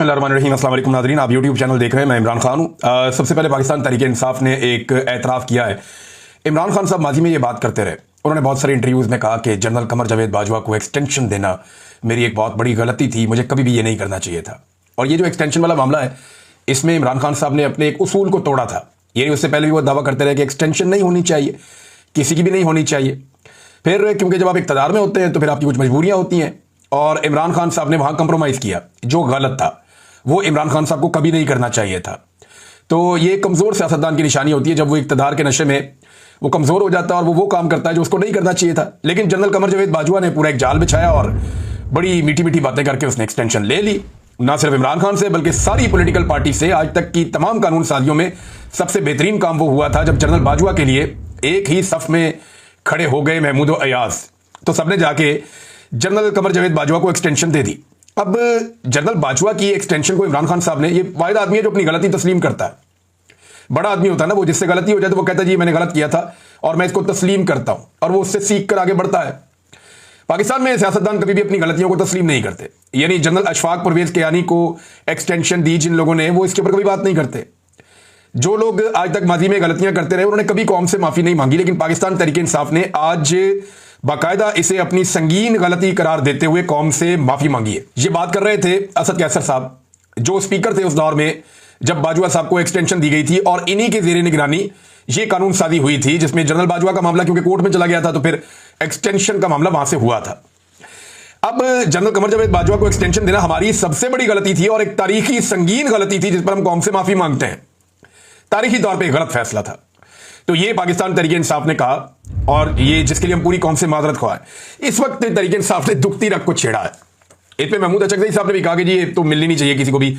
रहीम अस्सलाम वालेकुम नाज़रीन, आप यूट्यूब चैनल देख रहे हैं। मैं इमरान खान हूँ। सबसे पहले पाकिस्तान तहरीक इंसाफ ने एक एतराफ़ किया है। इमरान खान साहब माजी में ये बात करते रहे, उन्होंने बहुत सारे इंटरव्यूज़ में कहा कि जनरल कमर जावेद बाजवा को एक्सटेंशन देना मेरी एक बहुत बड़ी गलती थी, मुझे कभी भी ये नहीं करना चाहिए था। और ये जो एक्सटेंशन वाला मामला है, इसमें इमरान खान साहब ने अपने एक उसूल को तोड़ा था। यानी उससे पहले भी वो दावा करते रहे कि एक्सटेंशन नहीं होनी चाहिए, किसी की भी नहीं होनी चाहिए। फिर क्योंकि जब आप इक़्तिदार में होते हैं तो फिर आपकी कुछ मजबूरियाँ होती हैं, और इमरान खान साहब ने वहाँ कंप्रोमाइज़ किया, जो गलत था वो इमरान खान साहब को कभी नहीं करना चाहिए था। तो ये कमज़ोर सियासतदान की निशानी होती है जब वो इक़्तिदार के नशे में वो कमज़ोर हो जाता है और वो काम करता है जो उसको नहीं करना चाहिए था। लेकिन जनरल कमर जावेद बाजवा ने पूरा एक जाल बिछाया और बड़ी मीठी मीठी बातें करके उसने एक्सटेंशन ले ली। ना सिर्फ इमरान खान से बल्कि सारी पॉलिटिकल पार्टी से। आज तक की तमाम कानून साजियों में सबसे बेहतरीन काम वो हुआ था जब जनरल बाजवा के लिए एक ही सफ में खड़े हो गए महमूद अयाज, तो सबने जाके जनरल कमर जावेद बाजवा को एक्सटेंशन दे दी। अब जनरल बाजवा की एक्सटेंशन को इमरान खान साहब ने, ये वाहिद आदमी है जो अपनी गलती तस्लीम करता है। बड़ा आदमी होता है ना, वो जिससे गलती हो जाए तो वो कहता है जी मैंने गलत किया था और मैं इसको तस्लीम करता हूं, और वो उससे सीख कर आगे बढ़ता है। पाकिस्तान में सियासतदान कभी भी अपनी गलतियों को तस्लीम नहीं करते। यानी जनरल अशफाक परवेज कियानी को एक्सटेंशन दी जिन लोगों ने, वो इसके ऊपर कभी बात नहीं करते। जो लोग आज तक माजी में गलतियां करते रहे उन्होंने कभी कौम से माफी नहीं मांगी, लेकिन पाकिस्तान तहरीक इंसाफ ने आज बाकायदा इसे अपनी संगीन गलती करार देते हुए कौम से माफी मांगी है। ये बात कर रहे थे असद कैसर साहब, जो स्पीकर थे उस दौर में जब बाजवा साहब को एक्सटेंशन दी गई थी, और इन्हीं के जेर निगरानी ये कानून साजी हुई थी जिसमें जनरल बाजवा का मामला क्योंकि कोर्ट में चला गया था तो फिर एक्सटेंशन का मामला वहां से हुआ था। अब जनरल कमर जावेद बाजवा को एक्सटेंशन देना हमारी सबसे बड़ी गलती थी और एक तारीखी संगीन गलती थी जिस पर हम कौम से माफी मांगते हैं। तारीखी तौर पर गलत फैसला था। तो ये पाकिस्तान तहरीक इंसाफ ने कहा, और ये जिसके लिए हम पूरी कौम से माजरत ख्वाह है। इस वक्त तहरीक इंसाफ ने दुखती रख को छेड़ा है। इस पे महमूद अचकज़ई साहब ने भी कहा कि जी ये तो मिलनी नहीं चाहिए किसी को भी,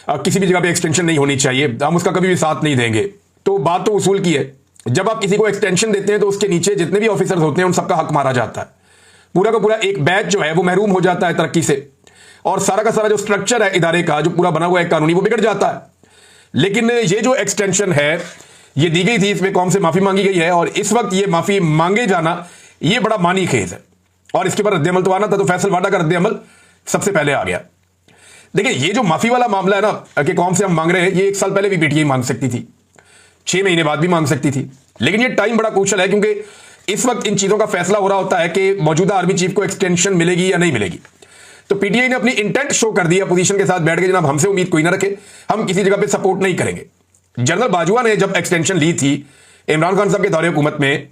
किसी भी जगह पे एक्सटेंशन नहीं होनी चाहिए, हम उसका कभी भी साथ नहीं देंगे। तो बात तो उसूल की है, जब आप किसी को एक्सटेंशन देते हैं तो उसके नीचे जितने भी ऑफिसर्स होते हैं उन सबका हक मारा जाता है। पूरा का पूरा एक बैच जो है वो महरूम हो जाता है तरक्की से, और सारा का सारा जो स्ट्रक्चर है इदारे का जो पूरा बना हुआ है कानूनी, वो बिगड़ जाता है। लेकिन ये जो एक्सटेंशन है ये दी गई थी, इसमें कौम से माफी मांगी गई है, और इस वक्त ये माफी मांगे जाना ये बड़ा मानी खेज है। और इसके ऊपर रद्द-ए-अमल तो आना था, तो फैसल वाडा का रद्द-ए-अमल सबसे पहले आ गया। देखिए ये जो माफी वाला मामला है ना कि कौम से हम मांग रहे हैं, ये 1 साल पहले भी पीटीआई मांग सकती थी, 6 महीने बाद भी मांग सकती थी। लेकिन ये टाइम बड़ा क्रूशियल है क्योंकि इस वक्त इन चीजों का फैसला हो रहा होता है कि मौजूदा आर्मी चीफ को एक्सटेंशन मिलेगी या नहीं मिलेगी। तो पीटीआई ने अपनी इंटेंट शो कर दी, अपोजिशन के साथ बैठ के जनाब हमसे उम्मीद कोई ना रखे, हम किसी जगह पे सपोर्ट नहीं करेंगे। जनरल बाजवा ने जब एक्सटेंशन ली थी इमरान खान साहब के दौरे हुकूमत में,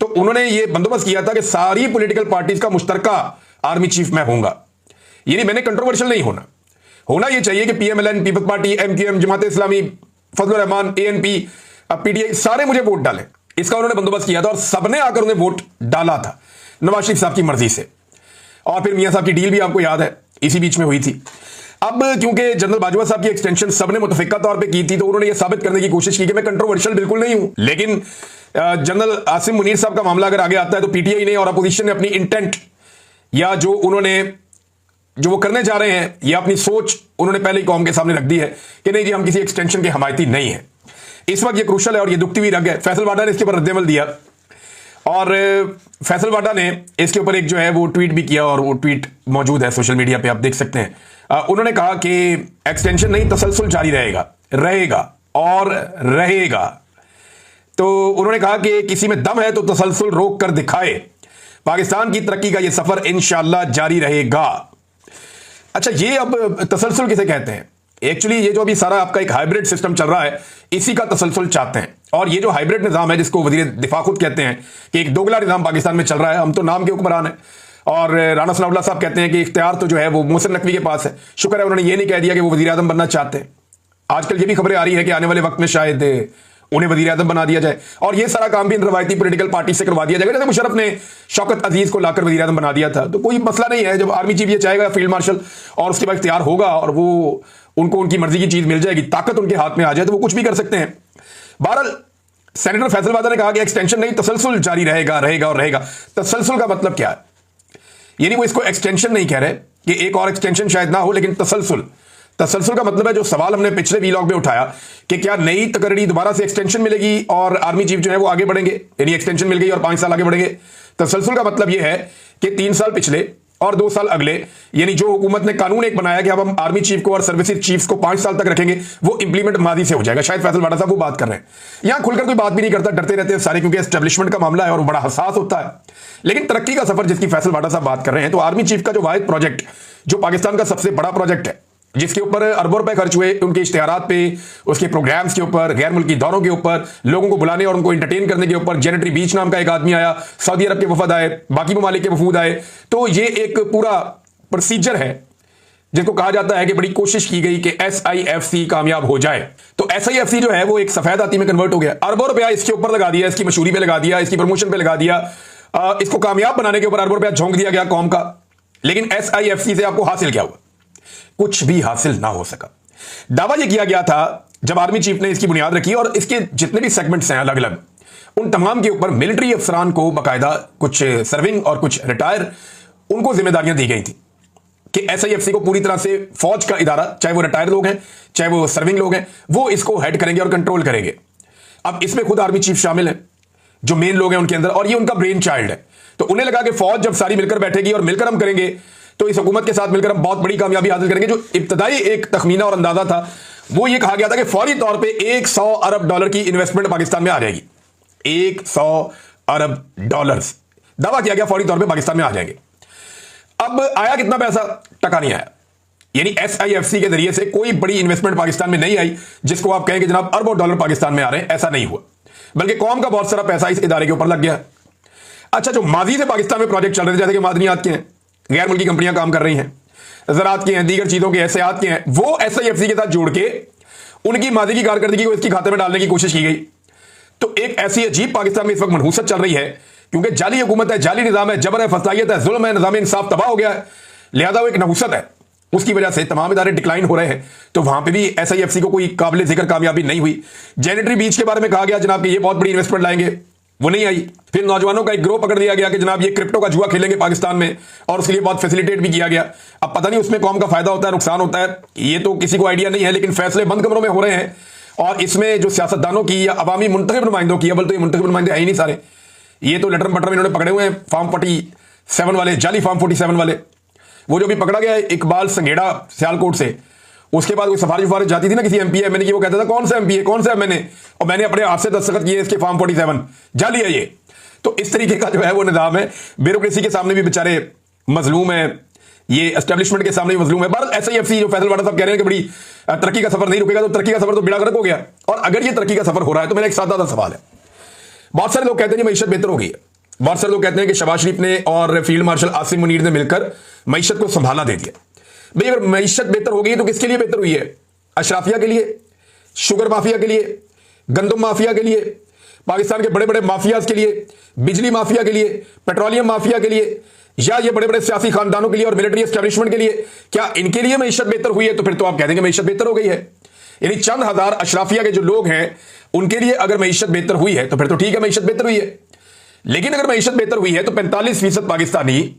तो उन्होंने ये बंदोबस्त किया था कि सारी पॉलिटिकल पार्टीज का मुश्तरका आर्मी चीफ मैं होऊंगा। यानी मैंने कंट्रोवर्शियल नहीं होना ये चाहिए कि PMLN, peoples party, MQM, Jamaat Islami, Fazlur Rahman, ANP, PTI सारे मुझे वोट डालें, इसका उन्होंने बंदोबस्त किया था। और सबने आकर उन्हें वोट डाला था नवाज शरीफ साहब की मर्जी से। और फिर मियां साहब की डील भी आपको याद है इसी बीच में हुई थी। अब क्योंकि जनरल बाजवा साहब की एक्सटेंशन सबने मुतफिका तौर पे की थी, तो उन्होंने यह साबित करने की कोशिश की कि मैं कंट्रोवर्शियल बिल्कुल नहीं हूं। लेकिन जनरल आसिम मुनीर साहब का मामला अगर आगे आता है तो पीटीआई ने और अपोजिशन ने अपनी इंटेंट या जो वो करने जा रहे हैं या अपनी सोच उन्होंने पहले ही कौम के सामने रख दी है कि नहीं जी हम किसी एक्सटेंशन के हमायती नहीं है। इस वक्त ये क्रूशल है और ये दुखती हुई रग है। फैसल वाडा ने इसके ऊपर रद्द-ए-अमल दिया, और फैसल वाडा ने इसके ऊपर एक जो है वो ट्वीट भी किया, और वो ट्वीट मौजूद है सोशल मीडिया पे, आप देख सकते हैं। उन्होंने कहा कि एक्सटेंशन नहीं, तसलसल जारी रहेगा और रहेगा। तो उन्होंने कहा कि किसी में दम है तो तसलसल रोक कर दिखाए, पाकिस्तान की तरक्की का ये सफर इंशाअल्लाह जारी रहेगा। अच्छा, ये अब तसलसल किसे कहते हैं? एक्चुअली ये जो अभी सारा आपका एक हाइब्रिड सिस्टम चल रहा है, इसी का तसलसल चाहते हैं। और ये जो हाइब्रिड निजाम है जिसको वजीर दिफा खुद कहते हैं कि एक दोगला निजाम पाकिस्तान में चल रहा है, हम तो नाम के हुक्मरान है। और राना सनाउल्लाह साहब कहते हैं कि इख्तियार तो जो है वो मोहसिन नकवी के पास है। शुक्र है उन्होंने ये नहीं कह दिया कि वो वजीर आजम बनना चाहते हैं। आजकल ये भी खबरें आ रही है कि आने वाले वक्त में शायद उन्हें वजीर आजम बना दिया जाए, और ये सारा काम भी इन रवायती पॉलिटिकल पार्टी से करवा दिया जाएगा। जैसे मुशर्रफ ने शौकत अजीज को लाकर वजीर आजम बना दिया था, तो कोई मसला नहीं है। जब आर्मी चीफ ये चाहेगा फील्ड मार्शल, और उसके बाद इख्तियार होगा और वो उनको उनकी मर्जी की चीज मिल जाएगी, ताकत उनके हाथ में आ जाए, तो वो कुछ भी कर सकते हैं। बहरहाल सेनेटर फैसल वादा ने कहा कि एक्सटेंशन नहीं, तसलसल जारी रहेगा और रहेगा। तसलसल का मतलब क्या है? यानी वो इसको एक्सटेंशन नहीं कह रहे कि एक और एक्सटेंशन शायद ना हो, लेकिन तसलसल का मतलब है जो सवाल हमने पिछले वीलॉग में उठाया कि क्या नई तकरीरी दोबारा से एक्सटेंशन मिलेगी और आर्मी चीफ जो है वो आगे बढ़ेंगे, यानी एक्सटेंशन मिल गई और 5 साल आगे बढ़ेंगे। तसलसल का मतलब यह है कि 3 साल पिछले और 2 साल अगले, यानी जो हुकूमत ने कानून एक बनाया कि अब हम आर्मी चीफ को और सर्विसेज चीफ्स को 5 साल तक रखेंगे, वो इंप्लीमेंट मादी से हो जाएगा। शायद फैसल वाडा साहब वो बात कर रहे हैं। यहां खुलकर कोई बात भी नहीं करता, डरते रहते हैं सारे, क्योंकि एस्टेब्लिशमेंट का मामला है और वो बड़ा हसास होता है। लेकिन तरक्की का सफर जिसकी फैसल वाडा साहब बात कर रहे हैं, तो आर्मी चीफ का जो वाहिद प्रोजेक्ट, जो पाकिस्तान का सबसे बड़ा प्रोजेक्ट है, जिसके ऊपर अरबों रुपए खर्च हुए, उनके इश्तिहारात पे, उसके प्रोग्राम्स के ऊपर, गैर मुल्की दौरों के ऊपर, लोगों को बुलाने और उनको एंटरटेन करने के ऊपर, जेनेटरी बीच नाम का एक आदमी आया, सऊदी अरब के वफद आए, बाकी ममालिक के वफूद आए। तो ये एक पूरा प्रोसीजर है जिसको कहा जाता है कि बड़ी कोशिश की गई कि SIFC कामयाब हो जाए। तो SIFC जो है वो एक सफेद हाथी में कन्वर्ट हो गया। अरबों रुपया इसके ऊपर लगा दिया, इसकी मशहूरी पे लगा दिया, इसकी प्रमोशन पे लगा दिया, इसको कामयाब बनाने के ऊपर अरबों रुपया झोंक दिया गया कौम का। लेकिन SIFC से आपको हासिल क्या हुआ? कुछ भी हासिल ना हो सका। दावा यह किया गया था जब आर्मी चीफ ने इसकी बुनियाद रखी, और इसके जितने भी सेगमेंट्स हैं अलग अलग, उन तमाम के ऊपर मिलिट्री अफसरान को बाकायदा, कुछ सर्विंग और कुछ रिटायर, उनको जिम्मेदारियां दी गई थी कि SIFC को पूरी तरह से फौज का इदारा, चाहे वो रिटायर लोग हैं चाहे वो सर्विंग लोग हैं, वो इसको हेड करेंगे और कंट्रोल करेंगे। अब इसमें खुद आर्मी चीफ शामिल है, जो मेन लोग हैं उनके अंदर, और ये उनका ब्रेन चाइल्ड है। तो उन्हें लगा कि फौज जब सारी मिलकर बैठेगी और मिलकर हम करेंगे, तो इस हुकूमत के साथ मिलकर हम बहुत बड़ी कामयाबी हासिल करेंगे। जो इब्तदाई एक तखमीना और अंदाजा था, वो ये कहा गया था कि फौरी तौर पे $100 अरब की इन्वेस्टमेंट पाकिस्तान में आ जाएगी। $100 अरब दावा किया गया फौरी तौर पे पाकिस्तान में आ जाएंगे। अब आया कितना पैसा? टका नहीं आया। यानी SIFC के जरिए से कोई बड़ी इन्वेस्टमेंट पाकिस्तान में नहीं आई जिसको आप कहें कि जनाब अरबों डॉलर पाकिस्तान में आ रहे हैं। ऐसा नहीं हुआ, बल्कि कौम का बहुत सारा पैसा इस इदारे के ऊपर लग गया। अच्छा, जो माजी से पाकिस्तान में प्रोजेक्ट चल रहे थे, जैसे कि मादनियात के हैं, गैर मुल्की कंपनियां काम कर रही हैं, ज़राअत के हैं, दीगर चीजों के, एहतियात के हैं, वो SIFC के साथ जोड़ के उनकी माजी की कारकर्दगी को इसकी खाते में डालने की कोशिश की गई। तो एक ऐसी अजीब पाकिस्तान में इस वक्त मनहूसत चल रही है, क्योंकि जाली हुकूमत है, जाली निजाम है, जबर है, फसाइयत है, जुल्म है, निजाम इंसाफ तबाह हो गया है, लिहाजा वो एक नहूसत है, उसकी वजह से तमाम इदारे डिक्लाइन हो रहे हैं। तो वहां पे भी SIFC को कोई काबिल जिक्र कामयाबी नहीं हुई। जेनेटरी बीच के बारे में कहा गया जनाब कि ये बहुत बड़ी इन्वेस्टमेंट लाएंगे, वो नहीं आई। फिर नौजवानों का एक ग्रोह पकड़ लिया गया कि जनाब ये क्रिप्टो का जुआ खेलेंगे पाकिस्तान में, और उसके लिए बहुत फैसिलिटेट भी किया गया। अब पता नहीं उसमें कौम का फायदा होता है, नुकसान होता है, ये तो किसी को आइडिया नहीं है, लेकिन फैसले बंद कमरों में हो रहे हैं। और इसमें जो सियासतदानों की या अवामी मुंतखब नुमाइंदों की, बल्कि तो ये मुंतखब नुमाइंदे है ही नहीं सारे, ये तो लेटर पटर में इन्होंने पकड़े हुए हैं, फॉर्म 47 वाले, जाली फॉर्म 47 वाले। वो जो भी पकड़ा गया है इकबाल संघेड़ा सियालकोट से, उसके बाद कोई सिफारिश जाती थी ना किसी MP MNA की, वो कहता था कौन सा MP है, कौन सा MNA, और मैंने अपने हाथ से दस्तखत किए इसके फॉर्म 47, जाली है ये। तो इस तरीके का जो है वो निजाम है। ब्यूरोक्रेसी के सामने भी बेचारे मजलूम है, ये एस्टेब्लिशमेंट के सामने भी मजलूम है। बहरहाल SIFC जो फैसल वाडा साहब कह रहे हैं कि बड़ी तरक्की का सफर नहीं रुकेगा, तो तरक्की का सफर तो बेड़ा गर्क हो गया। और अगर ये तरक्की का सफर हो रहा है, तो मेरा एक सादा सा सवाल है। बहुत सारे लोग कहते हैं मीशत बेहतर हो गई है, बहुत सारे लोग कहते हैं कि शहबाज शरीफ ने और फील्ड मार्शल आसिम मुनीर ने मिलकर मीशत को संभाला दे दिया। भाई अगर मीशत बेहतर हो गई तो किसके लिए बेहतर हुई है? अशराफिया के लिए, शुगर माफिया के लिए, गंदम माफिया के लिए, पाकिस्तान के बड़े बड़े माफियाज के लिए, बिजली माफिया के लिए, पेट्रोलियम माफिया के लिए, या ये बड़े बड़े सियासी खानदानों के लिए और मिलिट्री एस्टेब्लिशमेंट के लिए? क्या इनके लिए मीशत बेहतर हुई है? तो फिर तो आप कह देंगे मीशत बेहतर हो गई है। यानी चंद हजार अशराफिया के जो लोग हैं उनके लिए अगर मीशत बेहतर हुई है तो फिर तो ठीक है, मीशत बेहतर हुई है। लेकिन अगर मीशत बेहतर हुई है तो 45% पाकिस्तानी,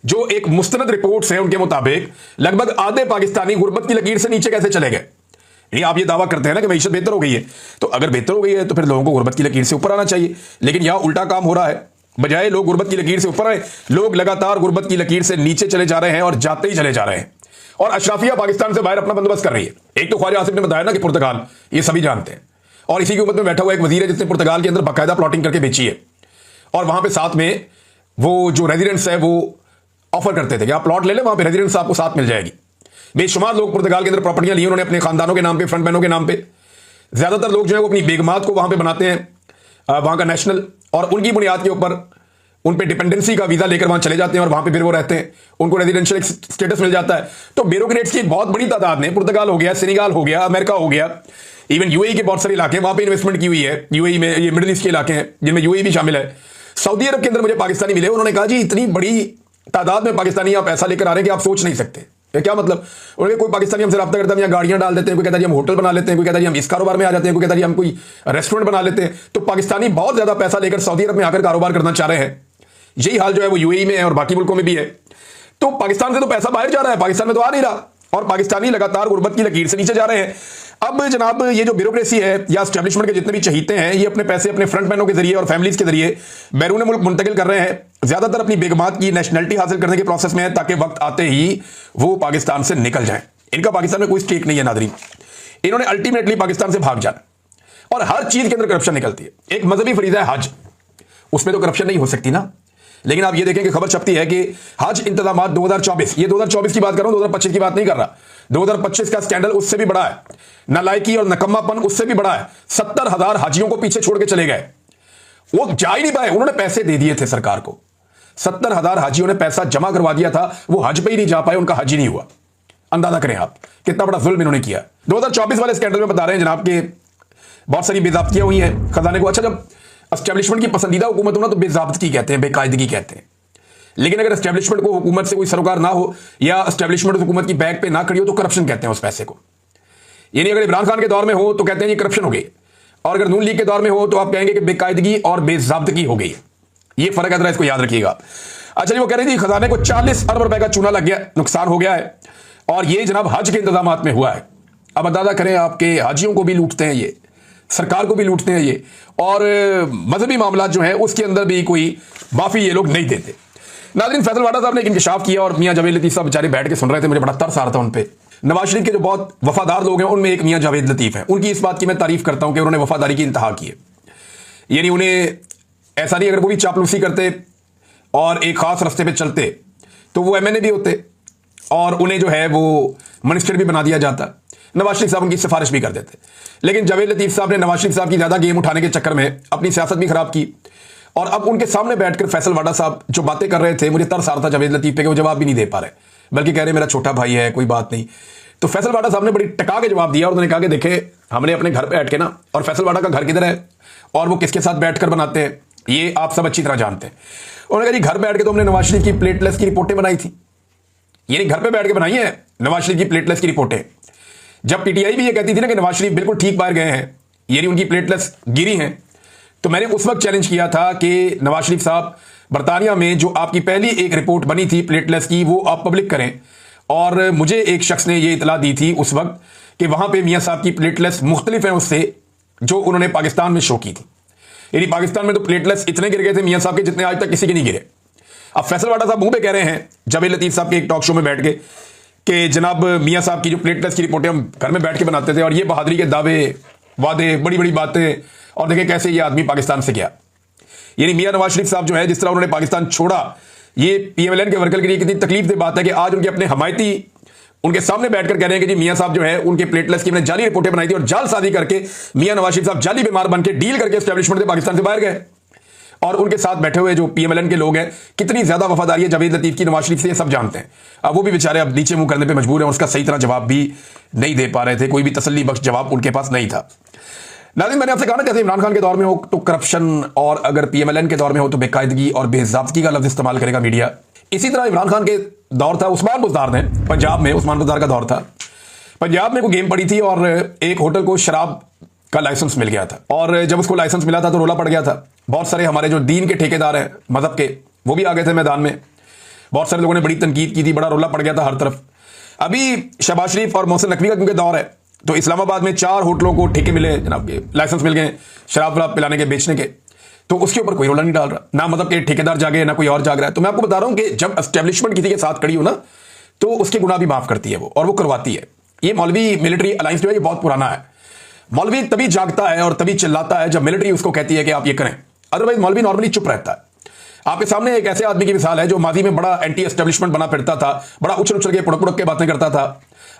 जो एक मुस्तनद रिपोर्ट्स हैं उनके मुताबिक, लगभग आधे पाकिस्तानी गुर्बत की लकीर से नीचे कैसे चले गए। आप ये दावा करते हैं ना कि मीशत बेहतर हो गई है, तो अगर बेहतर हो गई है तो फिर लोगों को गुर्बत की लकीर से ऊपर आना चाहिए। लेकिन यहां उल्टा काम हो रहा है, बजाय लोग गुर्बत की लकीर से ऊपर आए, लोग लगातार गुर्बत की लकीर से नीचे चले जा रहे हैं और जाते ही चले जा रहे हैं। और अशराफिया पाकिस्तान से बाहर अपना बंदोबस्त कर रही है। एक तो ख्वाजा आसिफ ने बताया ना कि पुर्तगाल, ये सभी जानते हैं, और इसी की उम्मत में बैठा हुआ एक वजीर है जिसने पुर्तगाल के अंदर बाकायदा प्लॉटिंग करके बेची है, और वहां पे साथ में वो जो रेजिडेंट्स है वो ऑफर करते थे कि आप प्लॉट ले लें, वहां पे रेजिडेंट्स आपको साथ मिल जाएगी। बेशुमार लोग पुर्तगाल के अंदर प्रॉपर्टियां ली उन्होंने अपने खानदानों के नाम पे, फ्रंट बहनों के नाम पे। ज्यादातर लोग जो है वो अपनी बेगमात को वहां पे बनाते हैं, वहां का नेशनल, और उनकी बुनियाद के ऊपर उन पे डिपेंडेंसी का वीजा लेकर वहां चले जाते हैं और वहां पे फिर वो रहते हैं, उनको रेजिडेंशियल स्टेटस मिल जाता है। तो ब्यूरोक्रेट्स की एक बहुत बड़ी तादाद ने, पुर्तगाल हो गया, सेनेगाल हो गया, अमेरिका हो गया, इवन UAE के बहुत सारे इलाके वहां पे इन्वेस्टमेंट की हुई है। UAE में ये मिडिल ईस्ट के इलाके हैं जिनमें UAE भी शामिल है। सऊदी अरब के अंदर मुझे पाकिस्तानी मिले, उन्होंने कहा जी इतनी बड़ी तादाद में पाकिस्तानी आप पैसा लेकर आ रहे हैं कि आप सोच नहीं सकते। क्या मतलब? उन्होंने कोई पाकिस्तानी हमसे रब्ता करता है, यहाँ गाड़ियां डाल देते हैं, कोई कहता है हम होटल बना लेते हैं, कोई कहता है हम इस कारोबार में आ जाते हैं, कोई कहता है हम कोई रेस्टोरेंट बना लेते हैं। तो पाकिस्तानी बहुत ज्यादा पैसा लेकर सऊदी अरब में आकर कारोबार करना चाह रहे हैं। यही हाल जो है वो UAE में है और बाकी मुल्कों में भी है। तो पाकिस्तान से तो पैसा बाहर जा रहा है, पाकिस्तान में तो आ नहीं रहा, और पाकिस्तानी लगातार गुर्बत की लकीर से नीचे जा रहे हैं। अब जनाब ये जो ब्यूरोक्रेसी है या एस्टेब्लिशमेंट के जितने भी चहीते हैं, ये अपने पैसे अपने फ्रंटमैनों के जरिए और फैमिलीज के जरिए बैरून मुल्क मुंतकिल कर रहे हैं, ज्यादातर अपनी बेगमात की नेशनलिटी हासिल करने के प्रोसेस में है, ताकि वक्त आते ही वो पाकिस्तान से निकल जाएं। इनका पाकिस्तान में कोई स्टेक नहीं है नादरीन, इन्होंने अल्टीमेटली पाकिस्तान से भाग जाना, और हर चीज के अंदर करप्शन निकलती है। एक मजहबी फरीजा है हज, उसमें तो करप्शन नहीं हो सकती ना, लेकिन आप ये देखें कि खबर छपती है कि हज इंतजामात 2024, ये 2024 की बात कर रहा हूं, 2025 की बात नहीं कर रहा। 2025 का स्कैंडल उससे भी बड़ा है, नालायकी और नकम्मापन उससे भी बड़ा है। 70,000 हाजियों को पीछे छोड़ के चले गए, वो जा ही नहीं पाए, उन्होंने पैसे दे दिए थे सरकार को। 70,000 हाजियों ने पैसा जमा करवा दिया था, वो हज पे ही नहीं जा पाए, उनका हज ही नहीं हुआ। अंदाजा करें आप कितना बड़ा जुल्म इन्होंने किया। 2024 वाले स्कैंडल में बता रहे हैं जनाब के बहुत सारी बेजाब्तियां हुई हैं खजाने को। अच्छा, जब एस्टेब्लिशमेंट की पसंदीदा हुकूमत हो ना तो बेजाब्तगी कहते हैं, बेकायदगी कहते हैं। लेकिन अगर एस्टेब्लिशमेंट को हुकूमत से कोई सरोकार ना हो या एस्टेब्लिशमेंट हुकूमत की बैक पे ना खड़ी हो तो करप्शन कहते हैं उस पैसे को। यानी अगर इमरान खान के दौर में हो तो कहते हैं ये करप्शन हो गई, और अगर नून लीग के दौर में हो तो आप कहेंगे कि बेकायदगी और बेजाब्तगी हो गई। ये फर्क है, इसको याद रखिएगा। अच्छा जी, वो कह रही थी खजाने को 40 अरब रुपए का चूना लग गया, नुकसान हो गया है, और ये जनाब हज के इंतजाम में हुआ है। अब अंदाजा करें, आपके हाजियों को भी लूटते हैं ये, सरकार को भी लूटते हैं ये, और मजहबी मामला जो है उसके अंदर भी कोई माफी ये लोग नहीं देते। नाज़रीन, फैसल वाडा साहब ने एक इंकशाफ किया और मियां जावेद लतीफ साहब बेचारे बैठ के सुन रहे थे, मुझे बड़ा तरस आ रहा था उन पे। नवाज शरीफ के जो बहुत वफादार लोग हैं उनमें एक मियां जावेद लतीफ हैं, उनकी इस बात की मैं तारीफ करता हूं कि उन्होंने वफादारी की इंतहा की है। यानी उन्हें ऐसा नहीं, अगर वो भी चापलूसी करते और एक खास रास्ते पे चलते तो वो MNA भी होते और उन्हें जो है वो मिनिस्टर भी बना दिया जाता, नवाज शरीफ साहब उनकी सिफारिश भी कर देते। लेकिन जावेद लतीफ साहब ने नवाज शरीफ साहब की ज्यादा गेम उठाने के चक्कर में अपनी सियासत भी खराब की, और अब उनके सामने बैठकर फैसल वाडा साहब जो बातें कर रहे थे, मुझे तरस आ रहा था जावेद लतीफ पे कि वो जवाब भी नहीं दे पा रहे, बल्कि कह रहे मेरा छोटा भाई है, कोई बात नहीं। तो फैसल वाडा साहब ने बड़ी टका के जवाब दिया और उन्होंने कहा कि देखे, हमने अपने घर पे बैठ के ना, और फैसल वाडा का घर किधर है और वो किसके साथ बैठकर बनाते हैं ये आप सब अच्छी तरह जानते हैं। उन्होंने कहा जी घर बैठ के तो हमने नवाज शरीफ की प्लेटलेस की रिपोर्टें बनाई थी, यानी घर पे बैठ के बनाई है नवाज शरीफ की प्लेटलेस की रिपोर्टें। जब PTI भी ये कहती थी ना कि नवाज शरीफ बिल्कुल ठीक बाहर गए हैं, यानी उनकी प्लेटलेस गिरी हैं, तो मैंने उस वक्त चैलेंज किया था कि नवाज शरीफ साहब, बरतानिया में जो आपकी पहली एक रिपोर्ट बनी थी प्लेटलेस की, वो आप पब्लिक करें। और मुझे एक शख्स ने ये इतला दी थी उस वक्त कि वहां पे मियां साहब की प्लेटलेस मुख्तलिफ है उससे जो उन्होंने पाकिस्तान में शो की थी। यानी पाकिस्तान में तो प्लेटलेस इतने गिर गए थे मियां साहब के जितने आज तक किसी के नहीं गिरे। अब फैसल वाडा साहब मुंह पे कह रहे हैं जावेद लतीफ साहब के एक टॉक शो में बैठ के कि जनाब मियां साहब की जो प्लेटलेस की रिपोर्टें हम घर में बैठ के बनाते थे, और ये बहादुरी के दावे, वादे, बड़ी बड़ी बातें, और देखें कैसे ये आदमी पाकिस्तान से गया। यानी मियां नवाज शरीफ साहब जो है, जिस तरह उन्होंने पाकिस्तान छोड़ा, ये PMLN के वर्कर के लिए कितनी तकलीफ दे बात है कि आज उनके अपने हमायती उनके सामने बैठकर कह रहे हैं कि जी मियां साहब जो है उनके प्लेटलेस की जाली रिपोर्टें बनाई थी, और जालसाजी करके मियां नवाज शरीफ साहब जाली बीमार बन के डील करके एस्टेब्लिशमेंट से पाकिस्तान से बाहर गए। और उनके साथ बैठे हुए जो PMLN के लोग हैं, कितनी ज्यादा वफादारी है जावेद लतीफ की नवाज शरीफ से, ये सब जानते हैं। अब वो भी बेचारे अब नीचे मुंह करने पे मजबूर हैं, उसका सही तरह जवाब भी नहीं दे पा रहे थे, कोई भी तसल्ली बख्श जवाब उनके पास नहीं था। नाज़रीन, मैंने आपसे कहा ना, जैसे इमरान खान के दौर में हो तो करप्शन, और अगर PMLN के दौर में हो तो बेकायदगी और बेज़ाब्तगी का लफ्ज़ इस्तेमाल करेगा मीडिया। इसी तरह इमरान खान के दौर था उस्मान बुज़दार ने, पंजाब में उस्मान बुज़दार का दौर था। पंजाब में कोई गेम पड़ी थी और एक होटल को शराब का लाइसेंस मिल गया था, और जब उसको लाइसेंस मिला था तो रोला पड़ गया था। बहुत सारे हमारे जो दीन के ठेकेदार हैं मजहब के, वो भी आ गए थे मैदान में, बहुत सारे लोगों ने बड़ी तनकीद की थी, बड़ा रोला पड़ गया था हर तरफ। अभी शहबाज शरीफ और मोहसिन नकवी का क्योंकि दौर है, तो इस्लामाबाद में 4 होटलों को ठेके मिले, जनाब के लाइसेंस मिल गए शराब वराब पिलाने के, बेचने के, तो उसके ऊपर कोई रोला नहीं डाल रहा, ना मतलब के ठेकेदार जागे ना कोई और जाग रहा है। तो मैं आपको बता रहा हूं कि जब एस्टेब्लिशमेंट किसी के साथ खड़ी हो ना तो उसके गुनाह भी माफ करती है वो, और वो करवाती है। ये मौलवी मिलिट्री अलायंस जो है ये बहुत पुराना है। मौलवी तभी जागता है और तभी चिल्लाता है जब मिलिट्री उसको कहती है कि आप ये करें, अदरवाइज मौलवी नॉर्मली चुप रहता है। आपके सामने एक ऐसे आदमी की मिसाल है जो माजी में बड़ा एंटी एस्टेब्लिशमेंट बना फिरता था, बड़ा उछल उछल के पुड़क पुड़क के बातें करता था।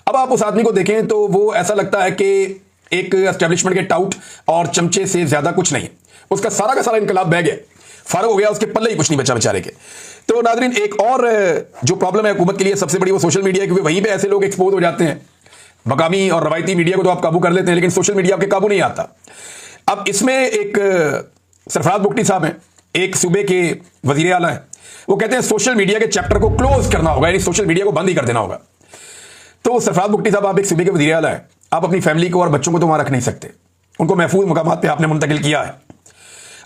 अब आप उस आदमी को देखें तो वो ऐसा लगता है कि एक एस्टेब्लिशमेंट के टाउट और चमचे से ज्यादा कुछ नहीं है, उसका सारा का सारा इनकलाब बह गया, फारग हो गया, उसके पल्ले ही कुछ नहीं बचा बेचारे के। तो नाज़रीन, एक और जो प्रॉब्लम है हुकूमत के लिए सबसे बड़ी, वो सोशल मीडिया है, क्योंकि वहीं पे ऐसे लोग एक्सपोज हो जाते हैं। मकामी और रवायती मीडिया को तो आप काबू कर लेते हैं, लेकिन सोशल मीडिया आपके काबू नहीं आता। अब इसमें एक सरफराज बुगटी साहब हैं, एक सूबे के वजीर आला हैं, वो कहते हैं सोशल मीडिया के चैप्टर को क्लोज करना होगा, यानी सोशल मीडिया को बंद ही कर देना होगा। तो सरफराज बुगटी साहब, आप एक सूबे के वजीर आला हैं, आप अपनी फैमिली को और बच्चों को तो वहां रख नहीं सकते, उनको महफूज मकामात पे आपने मुंतकिल किया है,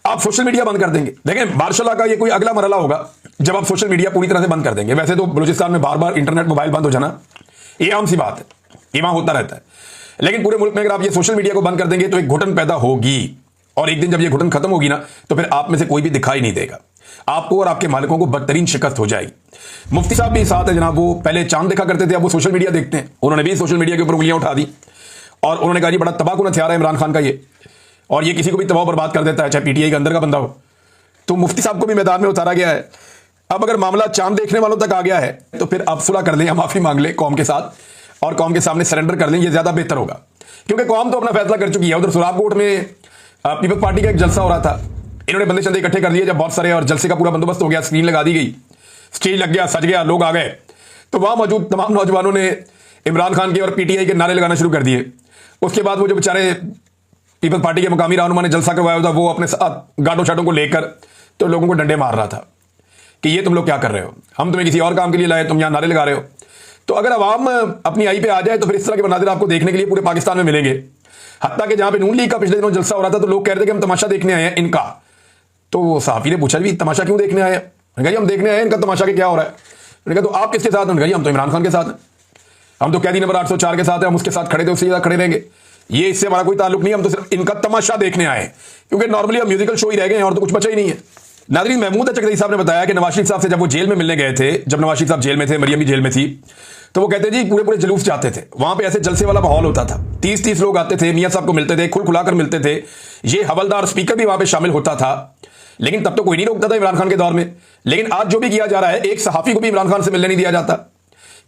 आप सोशल मीडिया बंद कर देंगे। देखें, मार्शल का ये कोई अगला मरहला होगा जब आप सोशल मीडिया पूरी तरह से बंद कर देंगे। वैसे तो बलूचिस्तान में बार बार इंटरनेट मोबाइल बंद हो जाना ये आम सी बात है, ये वहां होता रहता है, लेकिन पूरे मुल्क में अगर आप ये सोशल मीडिया को बंद कर देंगे तो एक घुटन पैदा होगी, और एक दिन जब ये घुटन खत्म होगी ना तो फिर आप में से कोई भी दिखाई नहीं देगा, आपको और आपके मालिकों को बदतरीन शिकस्त हो जाएगी। मुफ्ती साहब भी साथ है जनाब, वो पहले चांद देखा करते थे, अब वो सोशल मीडिया देखते हैं। उन्होंने भी सोशल मीडिया के ऊपर उंगलियां उठा दी और उन्होंने कहा जी बड़ा तबाहकुन हथियार है इमरान खान का ये, और ये किसी को भी तबाह बर्बाद कर देता है, चाहे पीटीआई के अंदर का बंदा हो। तो मुफ्ती साहब को भी मैदान में उतारा गया है। अब अगर मामला चांद देखने वालों तक आ गया है तो फिर आप सुलह कर लें या माफी मांग लें कौम के साथ, और कौम के सामने सरेंडर कर लें, ये ज्यादा बेहतर होगा, क्योंकि कौम तो अपना फैसला कर चुकी है। उधर सुराबकोट में पीपल्स पार्टी का एक जलसा हो रहा था, इन्होंने बंदे चंदे इकट्ठे कर लिए जब बहुत सारे, और जलसे का पूरा बंदोबस्त हो गया, स्क्रीन लगा दी गई, स्टेज लग गया, सज गया, लोग आ गए, तो वहां मौजूद तमाम नौजवानों ने इमरान खान के और पीटीआई के नारे लगाना शुरू कर दिए। उसके बाद वो जो बेचारे पीपल्स पार्टी के मुकामी रहनुमा ने जलसा करवाया था, वो अपने साथ गाड़ों शाटों को लेकर तो लोगों को डंडे मार रहा था कि ये तुम लोग क्या कर रहे हो, हम तुम्हें किसी और काम के लिए लाए, तुम यहां नारे लगा रहे हो। तो अगर अवाम अपनी आई पे आ जाए तो फिर इस तरह के मनाजिर आपको देखने के लिए पूरे पाकिस्तान में मिलेंगे। हत्ता कि जहां पे नून लीग का पिछले दिनों जलसा हो रहा था तो लोग कह रहे थे कि हम तमाशा देखने आए हैं इनका, तो सहाफी ने पूछा भी तमाशा क्यों देखने आए हैं? मैंने कहा हम देखने आए हैं इनका तमाशा के क्या हो रहा है। मैंने कहा तो आप किसके साथ हैं? हम तो इमरान खान के साथ हैं, हम तो कैदी नंबर 804 के साथ हैं, हम उसके साथ खड़े थे, उससे ज्यादा खड़े रहेंगे, ये इससे हमारा कोई ताल्लुक नहीं, हम तो सिर्फ इनका तमाशा देखने आए हैं, क्योंकि नॉर्मली हम म्यूजिकल शो ही रह गए हैं और तो कुछ बचा ही नहीं है। नाज़रीन, महमूद चकधरी साहब ने बताया कि नवाज शरीफ साहब से जब वो जेल में मिलने गए थे, जब नवाज शरीफ साहब जेल में थे, मरियम भी जेल में थी, तो वो कहते जी पूरे पूरे जुलूस जाते थे, वहां पे ऐसे जलसे वाला माहौल होता था, 30-30 लोग आते थे, मियां साहब को मिलते थे, खुलखुलाकर मिलते थे, ये हवलदार स्पीकर भी वहां पे शामिल होता था, लेकिन तब तो कोई नहीं रोकता था इमरान खान के दौर में। लेकिन आज जो भी किया जा रहा है, एक सहाफी को भी इमरान खान से मिलने नहीं दिया जाता,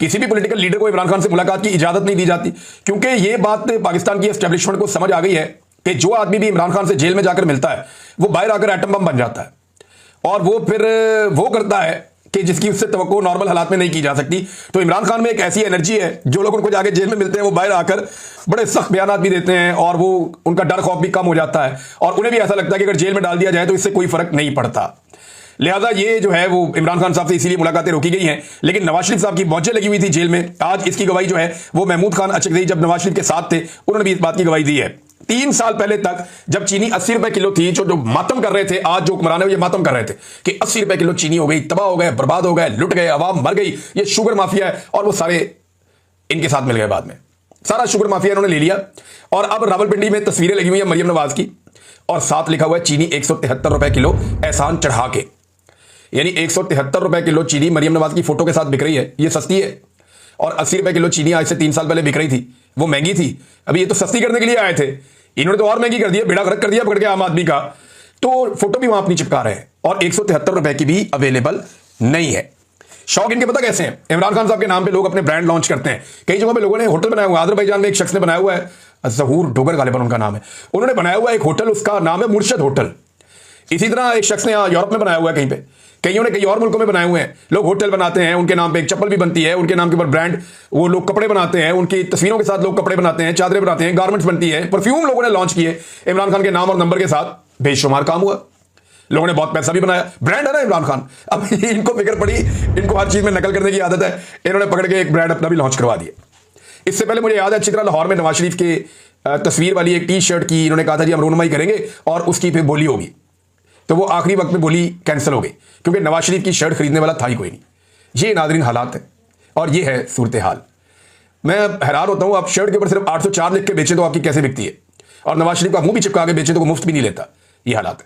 किसी भी पॉलिटिकल लीडर को इमरान खान से मुलाकात की इजाजत नहीं दी जाती, क्योंकि ये बात पाकिस्तान की एस्टेब्लिशमेंट को समझ आ गई है कि जो आदमी भी इमरान खान से जेल में जाकर मिलता है वो बाहर आकर एटम बम बन जाता है, और वो फिर वो करता है कि जिसकी उससे तवक्को नॉर्मल हालात में नहीं की जा सकती। तो इमरान खान में एक ऐसी एनर्जी है, जो लोग उनको जाके जेल में मिलते हैं वो बाहर आकर बड़े सख्त बयान भी देते हैं, और वो उनका डर खौफ भी कम हो जाता है, और उन्हें भी ऐसा लगता है कि अगर जेल में डाल दिया जाए तो इससे कोई फर्क नहीं पड़ता। लिहाजा ये जो है वो इमरान खान साहब से इसीलिए मुलाकातें रोकी गई हैं। लेकिन नवाज शरीफ साहब की मौजें लगी हुई थी जेल में, आज इसकी गवाही जो है वो महमूद खान चकधरी जब नवाज शरीफ के साथ थे उन्होंने भी इस बात की गवाही दी है। 3 साल पहले तक जब चीनी 80 रुपए किलो थी, जो मातम कर रहे थे, आज जो हुक्मरान है ये मातम कर रहे थे कि 80 रुपए किलो चीनी हो गई, तबाह हो गए, बर्बाद हो गए, लुट गए, अवाम मर गई, ये शुगर माफिया है, और वो सारे इनके साथ मिल गए। बाद में सारा शुगर माफिया इन्होंने ले लिया, और अब रावलपिंडी में तस्वीरें लगी हुई है मरियम नवाज की, और साथ लिखा हुआ है चीनी 173 रुपए किलो एहसान चढ़ा के, यानी 173 रुपए किलो चीनी मरियम नवाज की फोटो के साथ बिक रही है। ये सस्ती है, और 80 रुपए किलो चीनी आज से 3 साल पहले बिक रही थी, वो महंगी थी। अभी ये तो सस्ती करने के लिए आए थे, इन्होंने तो और महंगी कर दिया, बेड़ा गर्क कर दिया पकड़ के आम आदमी का। तो फोटो भी वहां अपनी चिपका रहे हैं, और 173 रुपए की भी अवेलेबल नहीं है। शौक इनके पता कैसे हैं? इमरान खान साहब के नाम पे लोग अपने ब्रांड लॉन्च करते हैं। कई जगहों पे लोगों ने होटल बनाया हुआ है, अजरबैजान में एक शख्स ने बनाया हुआ है, ज़हूर डोगर गालिबन उनका नाम है, उन्होंने बनाया हुआ एक होटल, उसका नाम है मुर्शद होटल। इसी तरह एक शख्स ने यूरोप में बनाया हुआ है, कहीं पे, कईयों ने कई और मुल्कों में बनाए हुए हैं। लोग होटल बनाते हैं, उनके नाम पे एक चप्पल भी बनती है, उनके नाम के ऊपर ब्रांड, वो लोग कपड़े बनाते हैं, उनकी तस्वीरों के साथ लोग कपड़े बनाते हैं, चादरें बनाते हैं, गारमेंट्स बनती है, परफ्यूम लोगों ने लॉन्च किए इमरान खान के नाम और नंबर के साथ, बेशुमार काम हुआ, लोगों ने बहुत पैसा भी बनाया, ब्रांड है ना इमरान खान। अब इनको फिक्र पड़ी, इनको हर चीज में नकल करने की आदत है, इन्होंने पकड़ के एक ब्रांड अपना भी लॉन्च करवा दिया। इससे पहले मुझे याद है अच्छी तरह लाहौर में नवाज शरीफ के तस्वीर वाली एक टी शर्ट की इन्होंने कहा था जी हम रोनुमाई करेंगे और उसकी फिर बोली होगी, तो वो आखिरी वक्त में बोली कैंसिल हो गई, क्योंकि नवाज शरीफ की शर्ट खरीदने वाला था ही कोई नहीं। ये नाज़रीन हालात है, और ये है सूरत हाल। मैं हैरान होता हूं, आप शर्ट के ऊपर सिर्फ 804 लिख के बेचे तो आपकी कैसे बिकती है, और नवाज शरीफ का मुंह भी चिपका के बेचे तो वो मुफ्त भी नहीं लेता। ये हालात है।